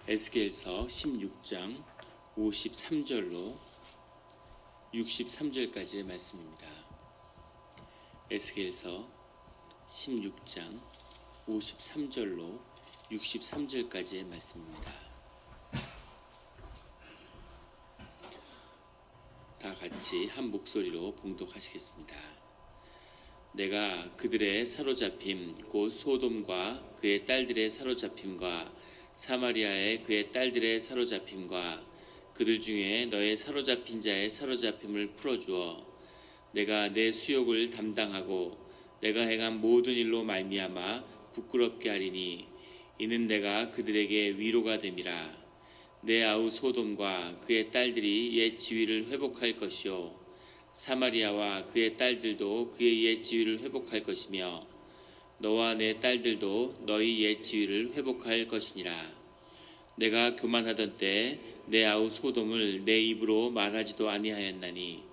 에스겔서 16장 53절로 63절까지의 말씀입니다. 에스겔서 16장 53절로 63절까지의 말씀입니다. 다 같이 한 목소리로 봉독하시겠습니다. 내가 그들의 사로잡힘 곧 소돔과 그의 딸들의 사로잡힘과 사마리아의 그의 딸들의 사로잡힘과 그들 중에 너의 사로잡힌 자의 사로잡힘을 풀어주어 내가 내 수욕을 담당하고 내가 행한 모든 일로 말미암아 부끄럽게 하리니 이는 내가 그들에게 위로가 됨이라. 내 아우 소돔과 그의 딸들이 옛 지위를 회복할 것이요 사마리아와 그의 딸들도 그의 옛 지위를 회복할 것이며 너와 내 딸들도 너희 옛 지위를 회복할 것이니라. 내가 교만하던 때 내 아우 소돔을 내 입으로 말하지도 아니하였나니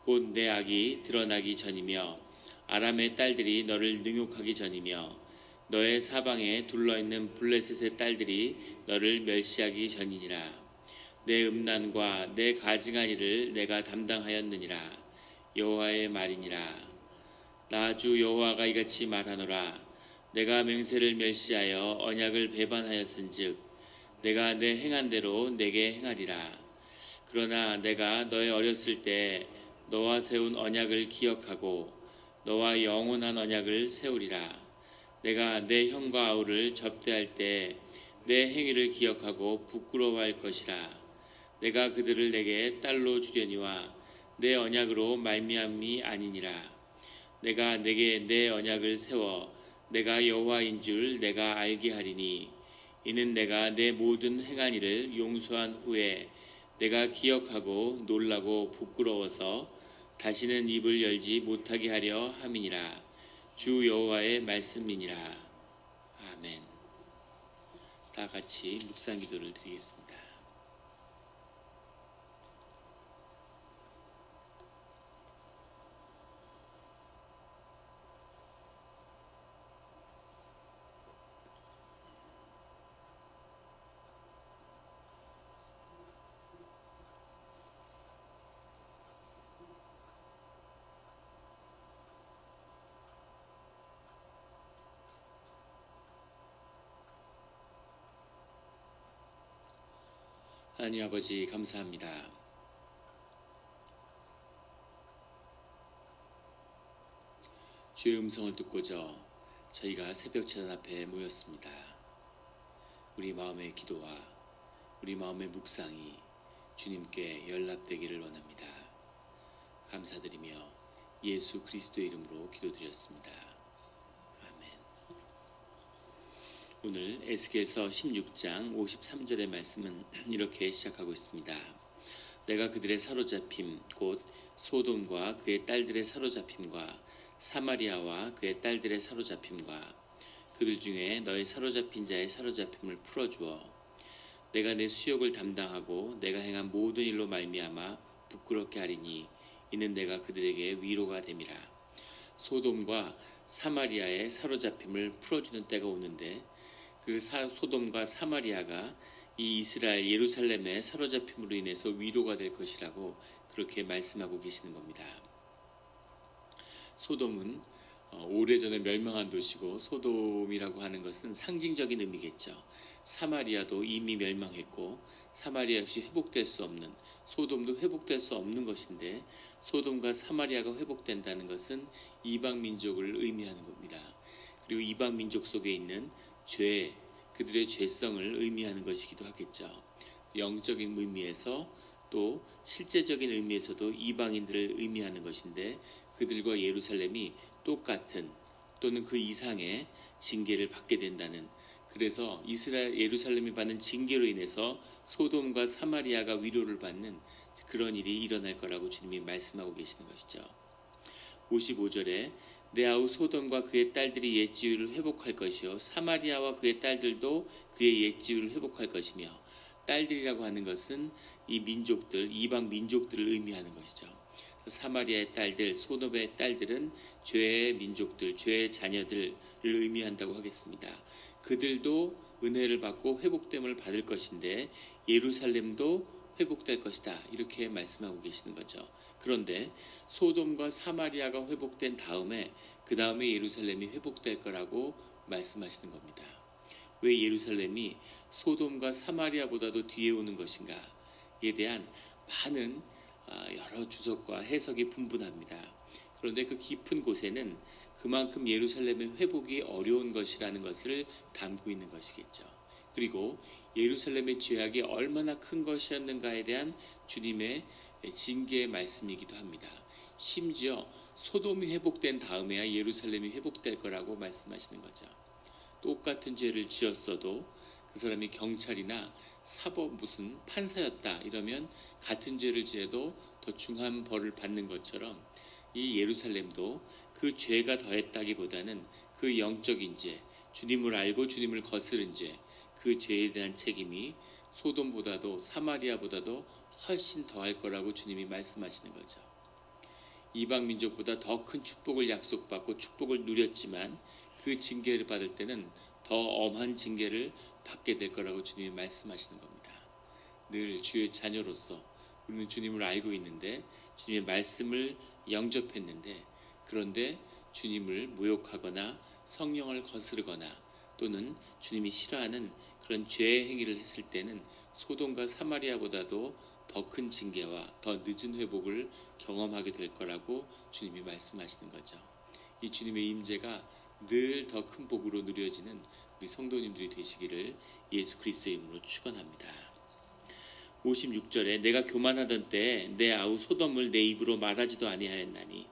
곧 내 악이 드러나기 전이며 아람의 딸들이 너를 능욕하기 전이며 너의 사방에 둘러있는 블레셋의 딸들이 너를 멸시하기 전이니라. 내 음란과 내 가증한 일을 내가 담당하였느니라. 여호와의 말이니라. 나 주 여호와가 이같이 말하노라. 내가 맹세를 멸시하여 언약을 배반하였은즉 내가 내 행한 대로 내게 행하리라. 그러나 내가 너의 어렸을 때 너와 세운 언약을 기억하고 너와 영원한 언약을 세우리라. 내가 내 형과 아우를 접대할 때 내 행위를 기억하고 부끄러워할 것이라. 내가 그들을 내게 딸로 주려니와 내 언약으로 말미암이 아니니라. 내가 내게 내 언약을 세워 내가 여호와인 줄 내가 알게 하리니 이는 내가 내 모든 행한 일을 용서한 후에 내가 기억하고 놀라고 부끄러워서 다시는 입을 열지 못하게 하려 함이니라. 주 여호와의 말씀이니라. 아멘. 다 같이 묵상 기도를 드리겠습니다. 하나님 아버지 감사합니다. 주의 음성을 듣고자 저희가 새벽 찬양 앞에 모였습니다. 우리 마음의 기도와 우리 마음의 묵상이 주님께 연락되기를 원합니다. 감사드리며 예수 그리스도의 이름으로 기도드렸습니다. 아멘. 오늘 에스겔서 16장 53절의 말씀은 이렇게 시작하고 있습니다. 내가 그들의 사로잡힘 곧 소돔과 그의 딸들의 사로잡힘과 사마리아와 그의 딸들의 사로잡힘과 그들 중에 너의 사로잡힌 자의 사로잡힘을 풀어주어 내가 내 수욕을 담당하고 내가 행한 모든 일로 말미암아 부끄럽게 하리니 이는 내가 그들에게 위로가 됨이라. 소돔과 사마리아의 사로잡힘을 풀어주는 때가 오는데 그 소돔과 사마리아가 이 이스라엘 예루살렘의 사로잡힘으로 인해서 위로가 될 것이라고 그렇게 말씀하고 계시는 겁니다. 소돔은 오래전에 멸망한 도시고 소돔이라고 하는 것은 상징적인 의미겠죠. 사마리아도 이미 멸망했고 사마리아 역시 회복될 수 없는, 소돔도 회복될 수 없는 것인데 소돔과 사마리아가 회복된다는 것은 이방 민족을 의미하는 겁니다. 그리고 이방 민족 속에 있는 죄, 그들의 죄성을 의미하는 것이기도 하겠죠. 영적인 의미에서 또 실제적인 의미에서도 이방인들을 의미하는 것인데 그들과 예루살렘이 똑같은 또는 그 이상의 징계를 받게 된다는, 그래서 이스라엘 예루살렘이 받는 징계로 인해서 소돔과 사마리아가 위로를 받는 그런 일이 일어날 거라고 주님이 말씀하고 계시는 것이죠. 55절에 내 아우 소돔과 그의 딸들이 옛 지위를 회복할 것이요 사마리아와 그의 딸들도 그의 옛 지위를 회복할 것이며, 딸들이라고 하는 것은 이 민족들, 이방 민족들을 의미하는 것이죠. 사마리아의 딸들, 소돔의 딸들은 죄의 민족들, 죄의 자녀들, 의미한다고 하겠습니다. 그들도 은혜를 받고 회복됨을 받을 것인데 예루살렘도 회복될 것이다. 이렇게 말씀하고 계시는 거죠. 그런데 소돔과 사마리아가 회복된 다음에 그 다음에 예루살렘이 회복될 거라고 말씀하시는 겁니다. 왜 예루살렘이 소돔과 사마리아보다도 뒤에 오는 것인가에 대한 많은 여러 주석과 해석이 분분합니다. 그런데 그 깊은 곳에는 그만큼 예루살렘의 회복이 어려운 것이라는 것을 담고 있는 것이겠죠. 그리고 예루살렘의 죄악이 얼마나 큰 것이었는가에 대한 주님의 징계의 말씀이기도 합니다. 심지어 소돔이 회복된 다음에야 예루살렘이 회복될 거라고 말씀하시는 거죠. 똑같은 죄를 지었어도 그 사람이 경찰이나 사법 무슨 판사였다 이러면 같은 죄를 지어도 더 중한 벌을 받는 것처럼 이 예루살렘도 그 죄가 더했다기보다는 그 영적인 죄, 주님을 알고 주님을 거스른 죄, 그 죄에 대한 책임이 소돔보다도 사마리아보다도 훨씬 더할 거라고 주님이 말씀하시는 거죠. 이방 민족보다 더 큰 축복을 약속받고 축복을 누렸지만 그 징계를 받을 때는 더 엄한 징계를 받게 될 거라고 주님이 말씀하시는 겁니다. 늘 주의 자녀로서 우리는 주님을 알고 있는데 주님의 말씀을 영접했는데 그런데 주님을 모욕하거나 성령을 거스르거나 또는 주님이 싫어하는 그런 죄의 행위를 했을 때는 소돔과 사마리아보다도 더 큰 징계와 더 늦은 회복을 경험하게 될 거라고 주님이 말씀하시는 거죠. 이 주님의 임재가 늘 더 큰 복으로 누려지는 우리 성도님들이 되시기를 예수 그리스도의 이름으로 축원합니다. 56절에 내가 교만하던 때 내 아우 소돔을 내 입으로 말하지도 아니하였나니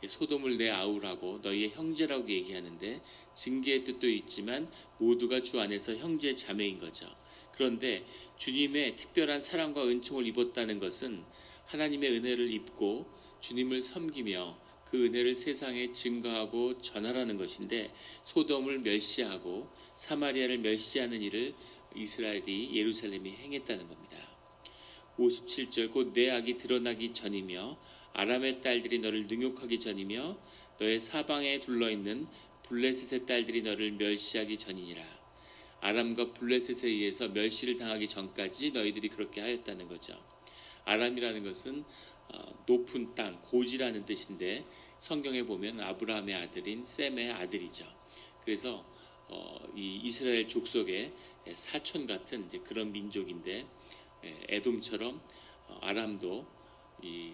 소돔을 내 아우라고 너희의 형제라고 얘기하는데 징계의 뜻도 있지만 모두가 주 안에서 형제 자매인 거죠. 그런데 주님의 특별한 사랑과 은총을 입었다는 것은 하나님의 은혜를 입고 주님을 섬기며 그 은혜를 세상에 증거하고 전하라는 것인데 소돔을 멸시하고 사마리아를 멸시하는 일을 이스라엘이 예루살렘이 행했다는 겁니다. 57절 곧 내 악이 드러나기 전이며 아람의 딸들이 너를 능욕하기 전이며 너의 사방에 둘러있는 블레셋의 딸들이 너를 멸시하기 전이니라. 아람과 블레셋에 의해서 멸시를 당하기 전까지 너희들이 그렇게 하였다는 거죠. 아람이라는 것은 높은 땅, 고지라는 뜻인데 성경에 보면 아브라함의 아들인 셈의 아들이죠. 그래서 이 이스라엘 족속의 사촌 같은 이제 그런 민족인데 에돔처럼 아람도 이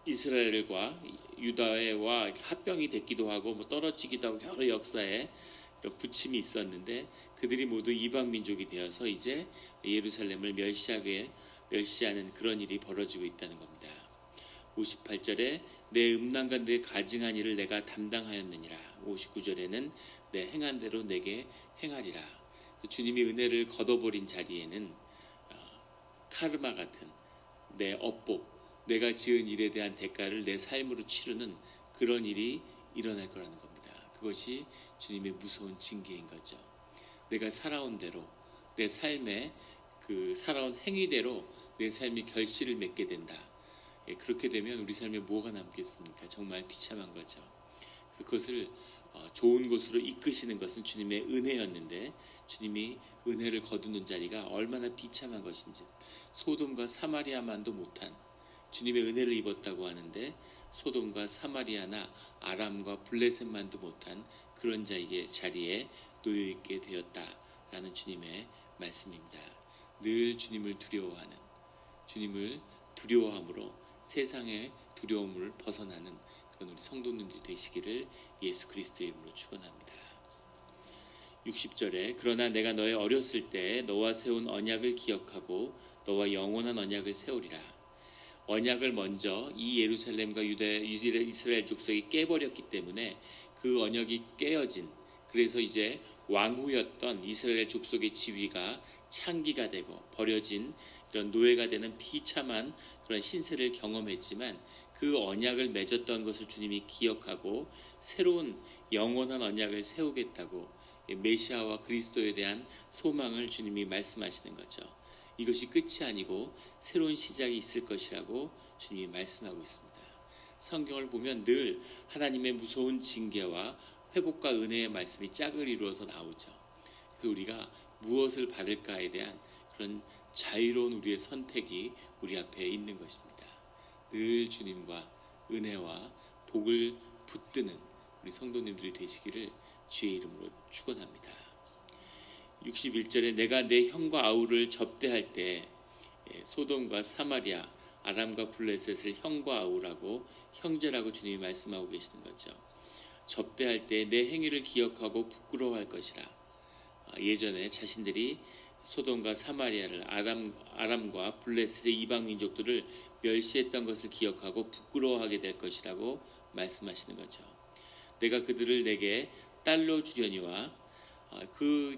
이스라엘과 유다와 합병이 됐기도 하고 뭐 떨어지기도 하고 여러 역사에 이런 부침이 있었는데 그들이 모두 이방 민족이 되어서 이제 예루살렘을 멸시하는 그런 일이 벌어지고 있다는 겁니다. 58절에 내 음란과 내 가증한 일을 내가 담당하였느니라. 59절에는 내 행한 대로 내게 행하리라. 주님이 은혜를 걷어버린 자리에는 카르마 같은 내 업복, 내가 지은 일에 대한 대가를 내 삶으로 치르는 그런 일이 일어날 거라는 겁니다. 그것이 주님의 무서운 징계인 거죠. 내가 살아온 대로 내 삶의 그 살아온 행위대로 내 삶이 결실을 맺게 된다. 그렇게 되면 우리 삶에 뭐가 남겠습니까? 정말 비참한 거죠. 그것을 좋은 곳으로 이끄시는 것은 주님의 은혜였는데 주님이 은혜를 거두는 자리가 얼마나 비참한 것인지 소돔과 사마리아만도 못한 주님의 은혜를 입었다고 하는데 소돔과 사마리아나 아람과 블레셋만도 못한 그런 자리에 놓여있게 되었다라는 주님의 말씀입니다. 늘 주님을 두려워하는 주님을 두려워함으로 세상의 두려움을 벗어나는 그런 우리 성도님들이 되시기를 예수 그리스도의 이름으로 축원합니다. 60절에 그러나 내가 너의 어렸을 때 너와 세운 언약을 기억하고 너와 영원한 언약을 세우리라. 언약을 먼저 이 예루살렘과 이스라엘 족속이 깨버렸기 때문에 그 언약이 깨어진 그래서 이제 왕후였던 이스라엘 족속의 지위가 창기가 되고 버려진 이런 노예가 되는 비참한 그런 신세를 경험했지만 그 언약을 맺었던 것을 주님이 기억하고 새로운 영원한 언약을 세우겠다고 메시아와 그리스도에 대한 소망을 주님이 말씀하시는 거죠. 이것이 끝이 아니고 새로운 시작이 있을 것이라고 주님이 말씀하고 있습니다. 성경을 보면 늘 하나님의 무서운 징계와 회복과 은혜의 말씀이 짝을 이루어서 나오죠. 그래서 우리가 무엇을 받을까에 대한 그런 자유로운 우리의 선택이 우리 앞에 있는 것입니다. 늘 주님과 은혜와 복을 붙드는 우리 성도님들이 되시기를 주의 이름으로 축원합니다. 61절에 내가 내 형과 아우를 접대할 때 소돔과 사마리아, 아람과 블레셋을 형과 아우라고 형제라고 주님이 말씀하고 계시는 거죠. 접대할 때 내 행위를 기억하고 부끄러워할 것이라. 예전에 자신들이 소돔과 사마리아를 아람과 블레셋의 이방 민족들을 멸시했던 것을 기억하고 부끄러워하게 될 것이라고 말씀하시는 거죠. 내가 그들을 내게 딸로 주려니와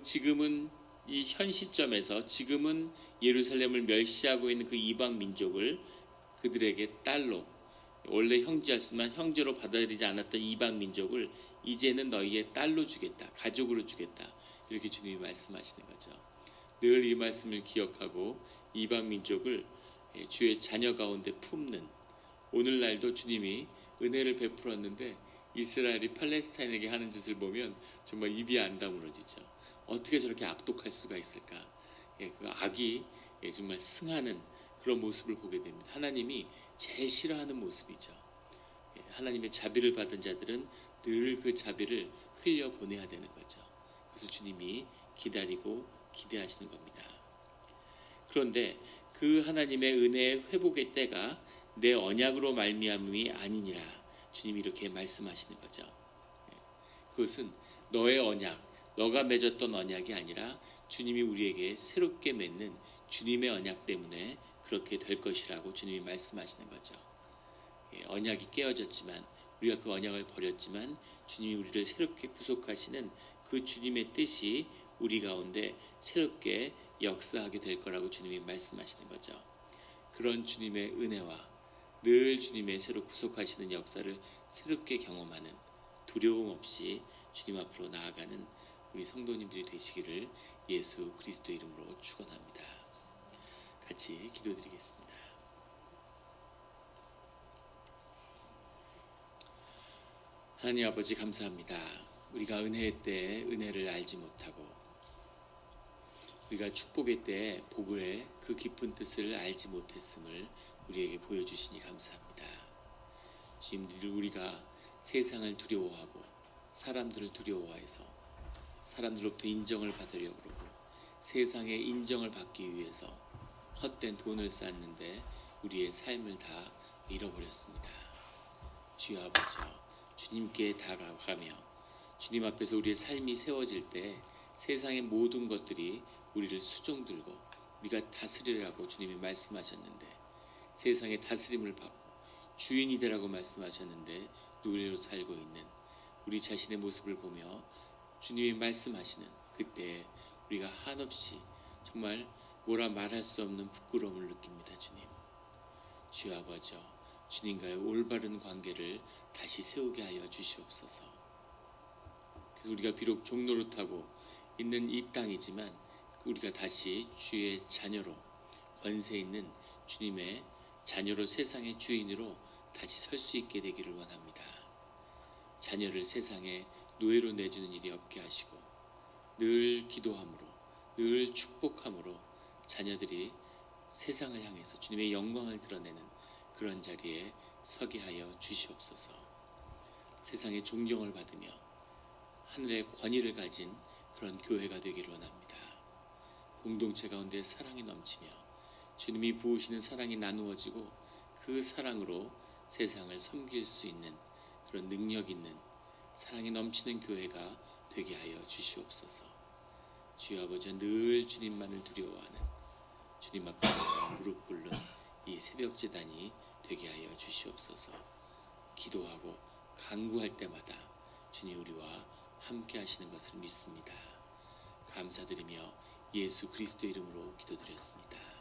지금은 이 현 시점에서 지금은 예루살렘을 멸시하고 있는 그 이방 민족을 그들에게 딸로, 원래 형제였지만 형제로 받아들이지 않았던 이방 민족을 이제는 너희의 딸로 주겠다, 가족으로 주겠다, 이렇게 주님이 말씀하시는 거죠. 늘 이 말씀을 기억하고 이방 민족을 주의 자녀 가운데 품는, 오늘날도 주님이 은혜를 베풀었는데 이스라엘이 팔레스타인에게 하는 짓을 보면 정말 입이 안 다물어지죠. 어떻게 저렇게 악독할 수가 있을까? 그 악이 정말 승하는 그런 모습을 보게 됩니다. 하나님이 제일 싫어하는 모습이죠. 하나님의 자비를 받은 자들은 늘 그 자비를 흘려보내야 되는 거죠. 그래서 주님이 기다리고 기대하시는 겁니다. 그런데 그 하나님의 은혜의 회복의 때가 내 언약으로 말미암음이 아니니라 주님이 이렇게 말씀하시는 거죠. 그것은 너의 언약, 너가 맺었던 언약이 아니라 주님이 우리에게 새롭게 맺는 주님의 언약 때문에 그렇게 될 것이라고 주님이 말씀하시는 거죠. 언약이 깨어졌지만, 우리가 그 언약을 버렸지만 주님이 우리를 새롭게 구속하시는 그 주님의 뜻이 우리 가운데 새롭게 역사하게 될 거라고 주님이 말씀하시는 거죠. 그런 주님의 은혜와 늘 주님의 새로 구속하시는 역사를 새롭게 경험하는, 두려움 없이 주님 앞으로 나아가는 우리 성도님들이 되시기를 예수 그리스도 이름으로 축원합니다. 같이 기도드리겠습니다. 하나님 아버지 감사합니다. 우리가 은혜의 때에 은혜를 알지 못하고, 우리가 축복의 때에 복의 그 깊은 뜻을 알지 못했음을 우리에게 보여주시니 감사합니다. 주님, 우리가 세상을 두려워하고 사람들을 두려워해서 사람들로부터 인정을 받으려고 그러고 세상의 인정을 받기 위해서 헛된 돈을 쌓는데 우리의 삶을 다 잃어버렸습니다. 주여 아버지여, 주님께 다가가며 주님 앞에서 우리의 삶이 세워질 때 세상의 모든 것들이 우리를 수종들고 우리가 다스리라고 주님이 말씀하셨는데, 세상의 다스림을 받고 주인이 되라고 말씀하셨는데 노예로 살고 있는 우리 자신의 모습을 보며 주님이 말씀하시는 그때 우리가 한없이 정말 뭐라 말할 수 없는 부끄러움을 느낍니다. 주님, 주여 아버지여, 주님과의 올바른 관계를 다시 세우게 하여 주시옵소서. 그래서 우리가 비록 종노릇하고 있는 이 땅이지만 우리가 다시 주의 자녀로, 권세 있는 주님의 자녀로, 세상의 주인으로 다시 설 수 있게 되기를 원합니다. 자녀를 세상에 노예로 내주는 일이 없게 하시고 늘 기도함으로, 늘 축복함으로 자녀들이 세상을 향해서 주님의 영광을 드러내는 그런 자리에 서게 하여 주시옵소서. 세상의 존경을 받으며 하늘의 권위를 가진 그런 교회가 되기를 원합니다. 공동체 가운데 사랑이 넘치며 주님이 부으시는 사랑이 나누어지고 그 사랑으로 세상을 섬길 수 있는 그런 능력 있는 사랑이 넘치는 교회가 되게 하여 주시옵소서. 주여 아버지, 늘 주님만을 두려워하는, 주님 앞에 무릎 꿇는 이 새벽 제단이 되게 하여 주시옵소서. 기도하고 간구할 때마다 주님 우리와 함께 하시는 것을 믿습니다. 감사드리며 예수 그리스도 이름으로 기도드렸습니다.